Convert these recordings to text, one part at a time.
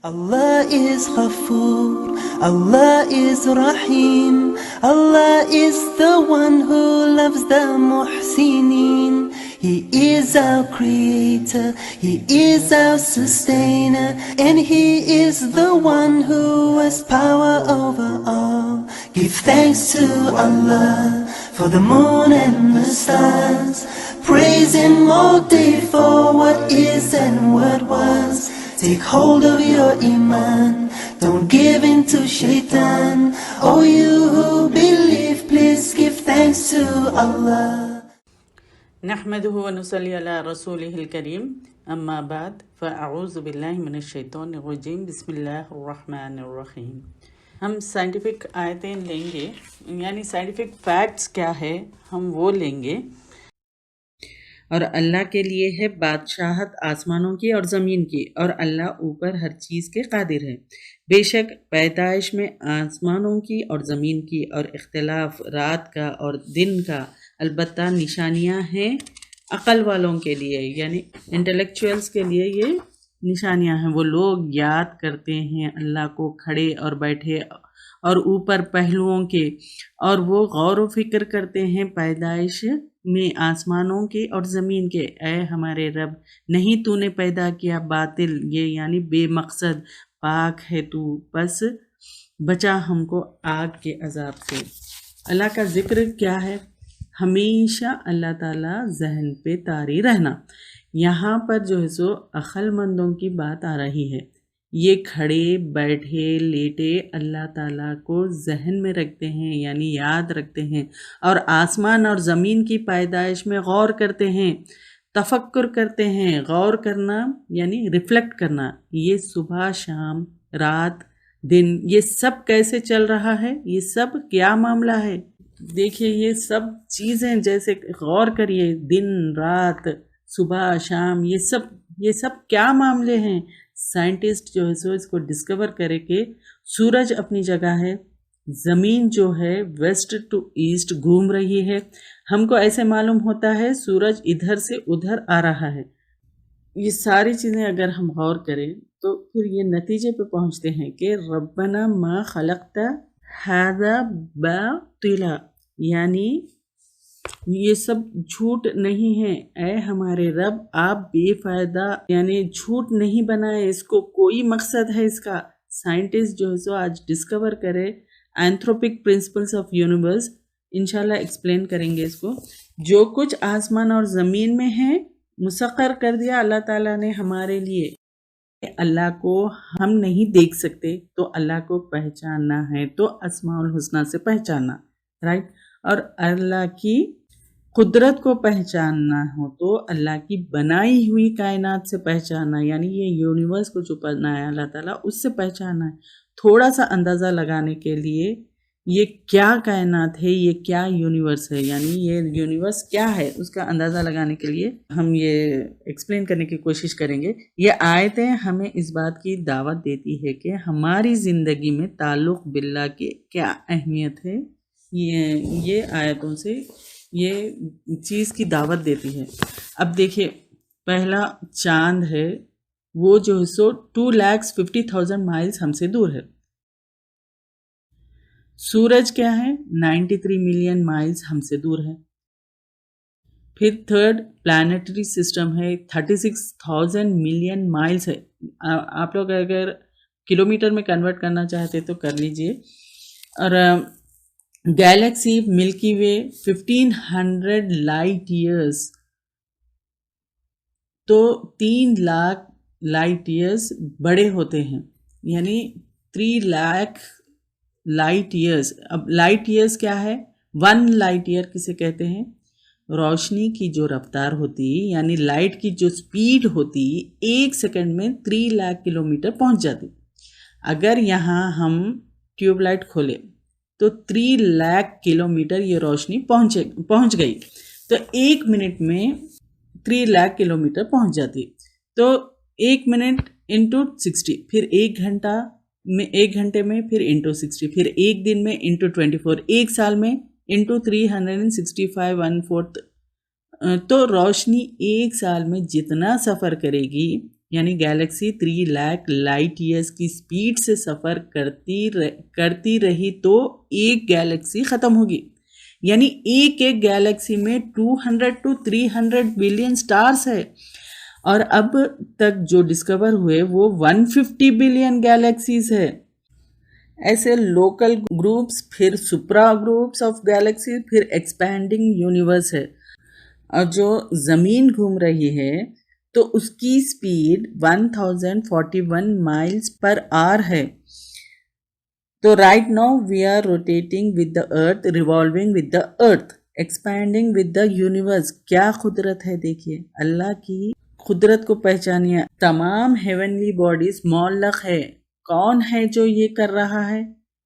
Allah is Ghafoor, Allah is Rahim, Allah is the one who loves the Muhsineen. He is our creator, He is our sustainer, and He is the one who has power over all. Give thanks to Allah for the moon and the stars, praise Him all day for what is and what was. Take hold of your iman, don't give in to shaitan. Oh, you who believe, please give thanks to Allah. नहमदुहु व नुसल्ली अला रसूलिहिल करीम अम्मा बाद फ़अऊज़ु बिल्लाहि मिनश शैतानिर रजीम बिस्मिल्लाहिर रहमानिर रहीम। हम scientific आयतें लेंगे, यानी scientific facts क्या है हम वो लेंगे। और अल्लाह के लिए है बादशाहत आसमानों की और ज़मीन की, और अल्लाह ऊपर हर चीज़ के कादिर है। बेशक पैदाइश में आसमानों की और ज़मीन की और इख्तिलाफ रात का और दिन का अलबत्ता निशानियां हैं अक़ल वालों के लिए, यानी इंटेलेक्चुअल्स के लिए ये निशानियां हैं। वो लोग याद करते हैं अल्लाह को खड़े और बैठे और ऊपर पहलुओं के, और वो गौर व फिक्र करते हैं पैदाइश में आसमानों के और ज़मीन के। ऐ हमारे रब, नहीं तूने पैदा किया बातिल, ये यानी बेमकसद, पाक है तू, बस बचा हमको आग के अजाब से। अल्लाह का ज़िक्र क्या है? हमेशा अल्लाह ताला जहन पे तारी रहना। यहाँ पर जो है सो अक्लमंदों की बात आ रही है। ये खड़े बैठे लेटे अल्लाह ताला को जहन में रखते हैं, यानी याद रखते हैं, और आसमान और ज़मीन की पैदाइश में गौर करते हैं, तफक्कुर करते हैं। गौर करना यानी रिफ्लेक्ट करना। ये सुबह शाम रात दिन ये सब कैसे चल रहा है, ये सब क्या मामला है। देखिए ये सब चीज़ें जैसे गौर करिए, दिन रात सुबह शाम ये सब क्या मामले हैं। साइंटिस्ट जो है सो इसको डिस्कवर करे कि सूरज अपनी जगह है, ज़मीन जो है वेस्ट टू ईस्ट घूम रही है। हमको ऐसे मालूम होता है सूरज इधर से उधर आ रहा है। ये सारी चीज़ें अगर हम गौर करें तो फिर ये नतीजे पे पहुंचते हैं कि रब्बना मा खलक़ता हाज़ा बातिला, यानी ये सब झूठ नहीं है। ऐ हमारे रब, आप बेफ़ायदा यानी झूठ नहीं बनाए, इसको कोई मकसद है इसका। साइंटिस्ट जो है सो आज डिस्कवर करे एंथ्रोपिक प्रिंसिपल्स ऑफ यूनिवर्स, इंशाल्लाह एक्सप्लेन करेंगे इसको। जो कुछ आसमान और ज़मीन में है मुसक्कर कर दिया अल्लाह ताला ने हमारे लिए। अल्लाह को हम नहीं देख सकते तो अल्लाह को पहचानना है तो अस्माउल हुस्ना से पहचानना, राइट। और अल्लाह की कुदरत को पहचानना हो तो अल्लाह की बनाई हुई कायनात से पहचानना, यानी ये यूनिवर्स को जो बनाया अल्लाह ताला उससे पहचानना है। थोड़ा सा अंदाज़ा लगाने के लिए ये क्या कायनात है, ये क्या यूनिवर्स है, यानी ये यूनिवर्स क्या है, उसका अंदाज़ा लगाने के लिए हम ये एक्सप्लेन करने की कोशिश करेंगे। ये आयतें हमें इस बात की दावत देती है कि हमारी ज़िंदगी में ताल्लुक़ बिल्लाह की क्या अहमियत है। ये आयतों से ये चीज़ की दावत देती है। अब देखिए पहला चांद है, वो जो है सो 2,50,000 माइल्स हमसे दूर है। सूरज क्या है, 93 मिलियन माइल्स हमसे दूर है। फिर थर्ड प्लानिटरी सिस्टम है, 36,000 मिलियन माइल्स है। आप लोग अगर किलोमीटर में कन्वर्ट करना चाहते तो कर लीजिए। और गैलेक्सी मिल्की वे 1500 लाइट ईयर्स, तो 3 लाख लाइट ईयर्स बड़े होते हैं, यानी 3 लाख लाइट ईयर्स। अब लाइट ईयर्स क्या है, 1 लाइट ईयर किसे कहते हैं? रोशनी की जो रफ्तार होती यानी लाइट की जो स्पीड होती 1 सेकंड में 3 लाख किलोमीटर पहुंच जाती। अगर यहाँ हम ट्यूबलाइट खोले तो 3 लाख किलोमीटर ये रोशनी पहुंच गई, तो 1 मिनट में 3 लाख किलोमीटर पहुंच जाती। तो 1 मिनट इंटू 60, फिर 1 घंटे में फिर इंटू 60, फिर 1 दिन में इंटू 24, 1 साल में इंटू 365 1/4। तो रोशनी 1 साल में जितना सफ़र करेगी यानी गैलेक्सी 3 लाख लाइट ईयर्स की स्पीड से सफ़र करती रही तो एक गैलेक्सी ख़त्म होगी। यानी एक एक गैलेक्सी में 200 to 300 बिलियन स्टार्स है, और अब तक जो डिस्कवर हुए वो 150 बिलियन गैलेक्सीज है। ऐसे लोकल ग्रुप्स, फिर सुप्रा ग्रुप्स ऑफ गैलेक्सी, फिर एक्सपैंडिंग यूनिवर्स है। और जो ज़मीन घूम रही है तो उसकी स्पीड 1041 माइल्स पर आवर है। तो right now we are rotating with the earth, revolving with the earth, expanding with the universe. क्या खुदरत है, देखिए अल्लाह की खुदरत को पहचानिए। तमाम हेवनली बॉडीज मौलक है। कौन है जो ये कर रहा है?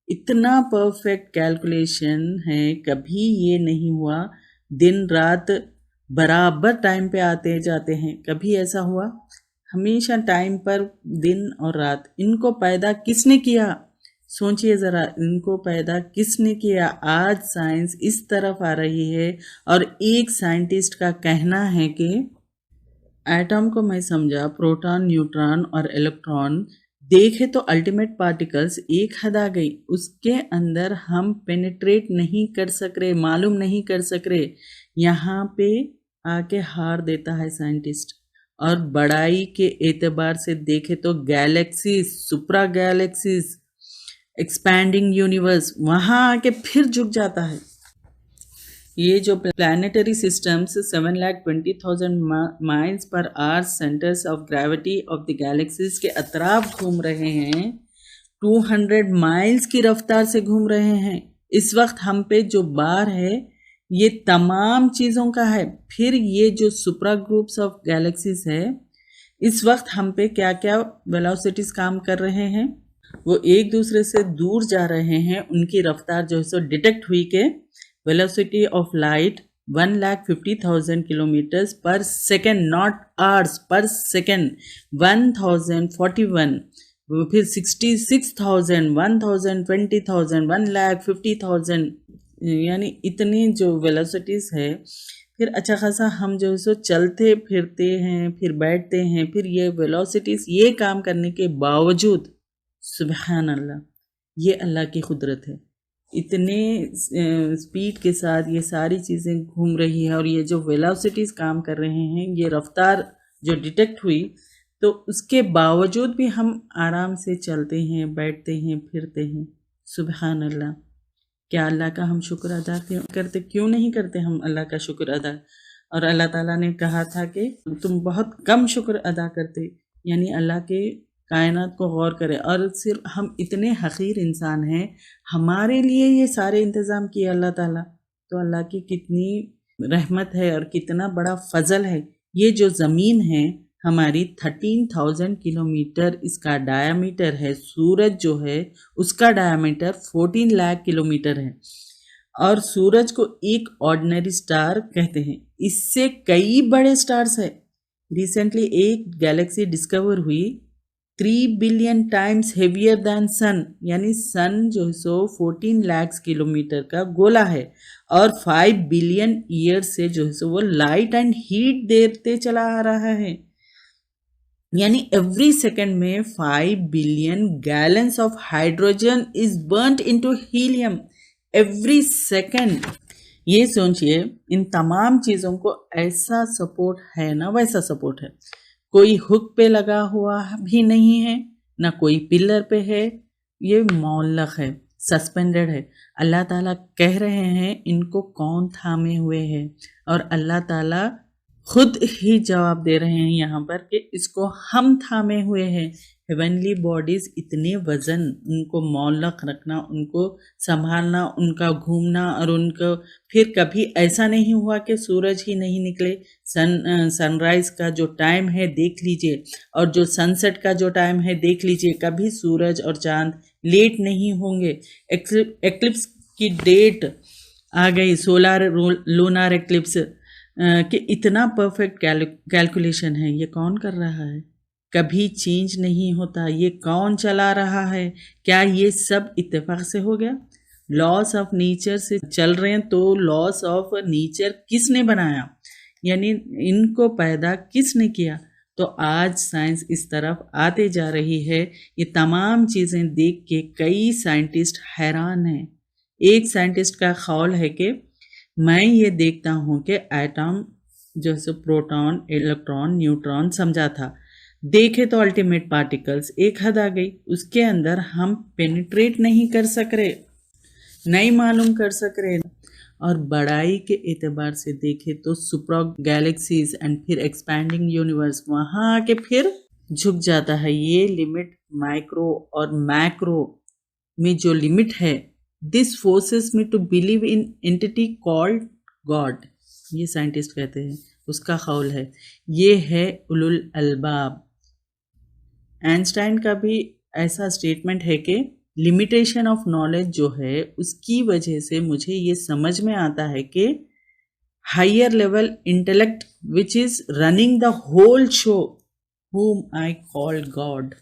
इतना परफेक्ट कैलकुलेशन है, कभी ये नहीं हुआ दिन रात बराबर टाइम पे आते जाते हैं, कभी ऐसा हुआ? हमेशा टाइम पर दिन और रात। इनको पैदा किसने किया? सोचिए ज़रा, इनको पैदा किसने किया? आज साइंस इस तरफ आ रही है और एक साइंटिस्ट का कहना है कि एटम को मैं समझा प्रोटॉन, न्यूट्रॉन और इलेक्ट्रॉन देखे तो अल्टीमेट पार्टिकल्स एक हद आ गई, उसके अंदर हम पेनिट्रेट नहीं कर सक रहे, मालूम नहीं कर सक रहे। यहाँ पे आके हार देता है साइंटिस्ट। और बड़ाई के एतबार से देखे तो गैलेक्सीज, सुप्रा गैलेक्सीज, एक्सपैंडिंग यूनिवर्स, वहाँ आके फिर झुक जाता है। ये जो planetary systems 7,20,000 miles per hour centres of gravity of the galaxies के अतराफ घूम रहे हैं, 200 माइल्स की रफ्तार से घूम रहे हैं। इस वक्त हम पे जो बार है ये तमाम चीज़ों का है। फिर ये जो सुप्रा ग्रुप्स ऑफ गैलेक्सीज है, इस वक्त हम पे क्या क्या वेलोसिटीज काम कर रहे हैं, वो एक दूसरे से दूर जा रहे हैं। उनकी रफ्तार जो है सो डिटेक्ट हुई के वेलोसिटी ऑफ लाइट 1,50,000 किलोमीटर्स पर सेकेंड, नॉट आवर्स, पर सेकेंड। 1041, फिर 66,000, 1,000, 20,000, 1,50,000, यानी इतनी जो वेलोसिटीज़ है। फिर अच्छा खासा हम जो है सो चलते फिरते हैं, फिर बैठते हैं, फिर ये वेलोसिटीज़ ये काम करने के बावजूद, सुबहान अल्लाह, ये अल्लाह की कुदरत है। इतने स्पीड के साथ ये सारी चीज़ें घूम रही है और ये जो वेलोसिटीज़ काम कर रहे हैं, ये रफ्तार जो डिटेक्ट हुई, तो उसके बावजूद भी हम आराम से चलते हैं, बैठते हैं, फिरते हैं। सुबहान अल्लाह। क्या अल्लाह का हम शुक्र अदा करते? क्यों नहीं करते हम अल्लाह का शुक्र अदा? और अल्लाह ताला ने कहा था कि तुम बहुत कम शुक्र अदा करते, यानी अल्लाह के कायनात को गौर करें। और सिर्फ हम इतने हक़ीर इंसान हैं, हमारे लिए ये सारे इंतज़ाम किए अल्लाह ताला, तो अल्लाह की कितनी रहमत है और कितना बड़ा फ़ज़ल है। ये जो ज़मीन है हमारी 13,000 किलोमीटर इसका डायामीटर है। सूरज जो है उसका डायामीटर 14 लाख किलोमीटर है, और सूरज को एक ऑर्डिनरी स्टार कहते हैं। इससे कई बड़े स्टार्स है। रिसेंटली एक गैलेक्सी डिस्कवर हुई 3 बिलियन टाइम्स हेवियर दैन सन, यानी सन जो है सो 14 लाख किलोमीटर का गोला है, और 5 बिलियन ईयर से जो है सो वो लाइट एंड हीट देते चला आ रहा है। यानी एवरी सेकेंड में 5 billion gallons of hydrogen is burned into helium every second. ये सोचिए, इन तमाम चीज़ों को ऐसा सपोर्ट है ना, वैसा सपोर्ट है। कोई हुक पे लगा हुआ भी नहीं है, ना कोई पिलर पे है, ये मौलक है, सस्पेंडेड है। अल्लाह ताला कह रहे हैं इनको कौन थामे हुए है, और अल्लाह ताला खुद ही जवाब दे रहे हैं यहाँ पर कि इसको हम थामे हुए हैं। हेवनली बॉडीज़ इतने वज़न, उनको मौलक रखना, उनको संभालना, उनका घूमना, और उनको फिर कभी ऐसा नहीं हुआ कि सूरज ही नहीं निकले। सनराइज़ का जो टाइम है देख लीजिए, और जो सनसेट का जो टाइम है देख लीजिए, कभी सूरज और चाँद लेट नहीं होंगे। एक्लिप्स की डेट आ गई, सोलर लूनर एक्लिप्स, कि इतना परफेक्ट कैलकुलेशन है। ये कौन कर रहा है? कभी चेंज नहीं होता। ये कौन चला रहा है? क्या ये सब इत्तेफाक से हो गया? लॉस ऑफ नेचर से चल रहे हैं, तो लॉस ऑफ नेचर किसने बनाया, यानी इनको पैदा किसने किया? तो तो आज साइंस इस तरफ आते जा रही है। ये तमाम चीज़ें देख के कई साइंटिस्ट हैरान हैं। एक साइंटिस्ट का ख्याल है कि मैं ये देखता हूँ कि एटम जैसे प्रोटॉन, इलेक्ट्रॉन, न्यूट्रॉन समझा था, देखे तो अल्टीमेट पार्टिकल्स एक हद आ गई, उसके अंदर हम पेनिट्रेट नहीं कर सक रहे, नहीं मालूम कर सक रहे। और बड़ाई के एतबार से देखे तो सुपर गैलेक्सीज एंड फिर एक्सपैंडिंग यूनिवर्स, वहाँ आके फिर झुक जाता है। ये लिमिट माइक्रो और मैक्रो में जो लिमिट है, this forces me to believe in entity called God, ये साइंटिस्ट कहते हैं, उसका ख्याल है। ये है उलुल अलबाब। आइंस्टाइन का भी ऐसा स्टेटमेंट है कि लिमिटेशन ऑफ नॉलेज जो है उसकी वजह से मुझे ये समझ में आता है कि higher level intellect which is running the whole show whom I call God,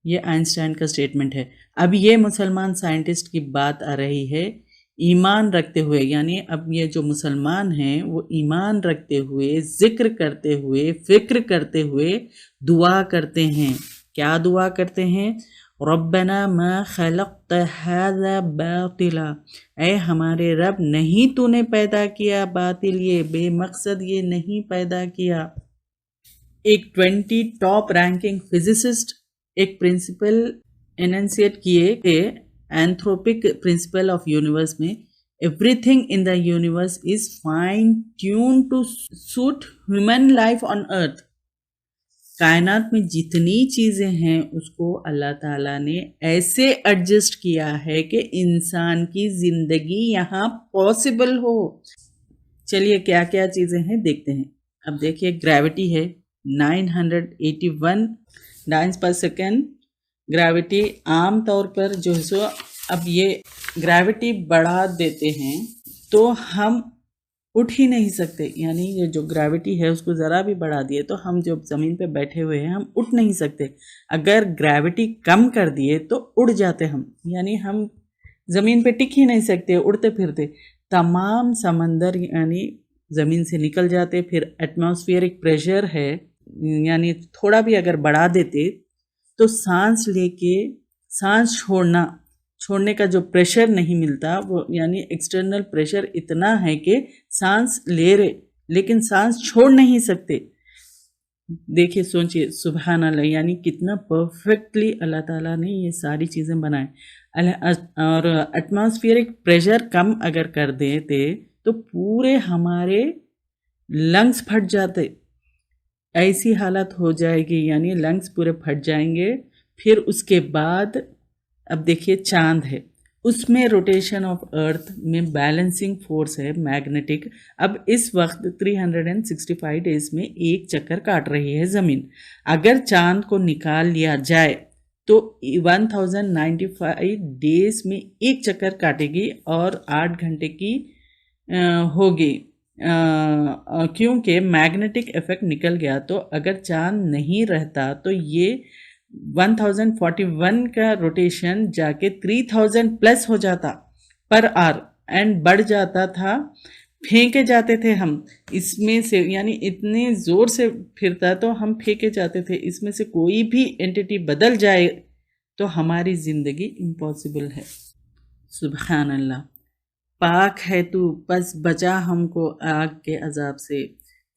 ये आइंस्टाइन का स्टेटमेंट है। अब ये मुसलमान साइंटिस्ट की बात आ रही है, ईमान रखते हुए, यानी अब ये जो मुसलमान हैं वो ईमान रखते हुए, जिक्र करते हुए, फिक्र करते हुए दुआ करते हैं। क्या दुआ करते हैं? रब्बना मा खलक़्त हाज़ा बातिला, ऐ हमारे रब, नहीं तूने पैदा किया बातिल, ये बेमकसद ये नहीं पैदा किया। एक 20 टॉप रैंकिंग फिजिसिस्ट एक प्रिंसिपल एनंसिएट किए थे, एंथ्रोपिक प्रिंसिपल ऑफ यूनिवर्स में, everything in the universe is fine tune to suit human life on earth. कायनात में जितनी चीज़ें हैं उसको अल्लाह ताला ने ऐसे एडजस्ट किया है कि इंसान की ज़िंदगी यहाँ पॉसिबल हो। चलिए क्या क्या चीज़ें हैं देखते हैं। अब देखिए, ग्रेविटी है 981 डाइन्स पर सेकेंड। ग्रेविटी आम तौर पर जो है सो, अब ये ग्रेविटी बढ़ा देते हैं तो हम उठ ही नहीं सकते, यानी ये जो ग्रेविटी है उसको ज़रा भी बढ़ा दिए तो हम जो ज़मीन पे बैठे हुए हैं हम उठ नहीं सकते। अगर ग्रेविटी कम कर दिए तो उड़ जाते हम, यानी हम ज़मीन पे टिक ही नहीं सकते, उड़ते फिरते। तमाम समंदर यानी ज़मीन से निकल जाते। फिर एटमॉस्फेरिक प्रेशर है, यानी थोड़ा भी अगर बढ़ा देते तो सांस लेके सांस छोड़ने का जो प्रेशर नहीं मिलता वो, यानी एक्सटर्नल प्रेशर इतना है कि सांस ले रहे लेकिन सांस छोड़ नहीं सकते। देखिए, सोचिए, सुभान अल्लाह, यानी कितना परफेक्टली अल्लाह ताला ने ये सारी चीज़ें बनाए। और एटमॉस्फेरिक प्रेशर कम अगर कर देते तो पूरे हमारे लंग्स फट जाते, ऐसी हालत हो जाएगी, यानी लंग्स पूरे फट जाएंगे। फिर उसके बाद अब देखिए, चांद है, उसमें रोटेशन ऑफ अर्थ में बैलेंसिंग फोर्स है मैग्नेटिक। अब इस वक्त 365 डेज में एक चक्कर काट रही है ज़मीन। अगर चांद को निकाल लिया जाए तो 1095 डेज में एक चक्कर काटेगी और 8 घंटे की होगी, क्योंकि मैग्नेटिक इफेक्ट निकल गया। तो अगर चांद नहीं रहता तो ये 1041 का रोटेशन जाके 3000 प्लस हो जाता पर आवर एंड बढ़ जाता था। फेंके जाते थे हम इसमें से, यानी इतने ज़ोर से फिरता तो हम फेंके जाते थे। इसमें से कोई भी एंटिटी बदल जाए तो हमारी ज़िंदगी इम्पॉसिबल है। सुभान अल्लाह, पाक है तू, बस बचा हमको आग के अजाब से।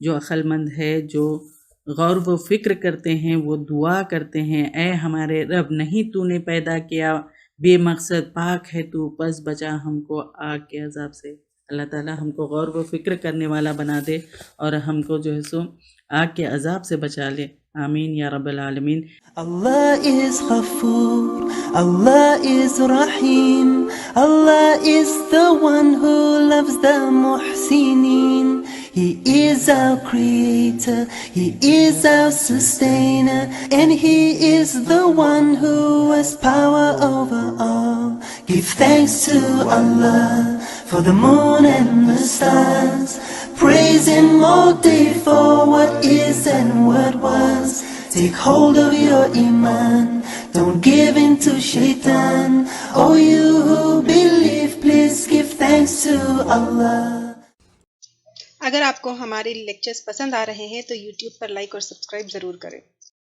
जो अक्लमंद है, जो गौर व फिक्र करते हैं, वो दुआ करते हैं, ऐ हमारे रब, नहीं तूने पैदा किया बेमकसद, पाक है तू, बस बचा हमको आग के अजाब से। अल्लाह ताला हमको गौर व फिक्र करने वाला बना दे और हमको जो है सो आग के अजाब से बचा ले। आमीन या रब्बल आलमीन। Allah is Ghafoor, Allah is Rahim, Allah is the one who loves the Muhsinin. He is our creator, He is our sustainer, and He is the one who has power over all. Give thanks to Allah for the moon and the stars, praise Him all day for what is and what was. Take hold of your iman, don't give in to shaitan. Oh, you who believe, please give thanks to Allah. अगर आपको हमारे lectures पसंद आ रहे हैं तो YouTube पर like और subscribe ज़रूर करें।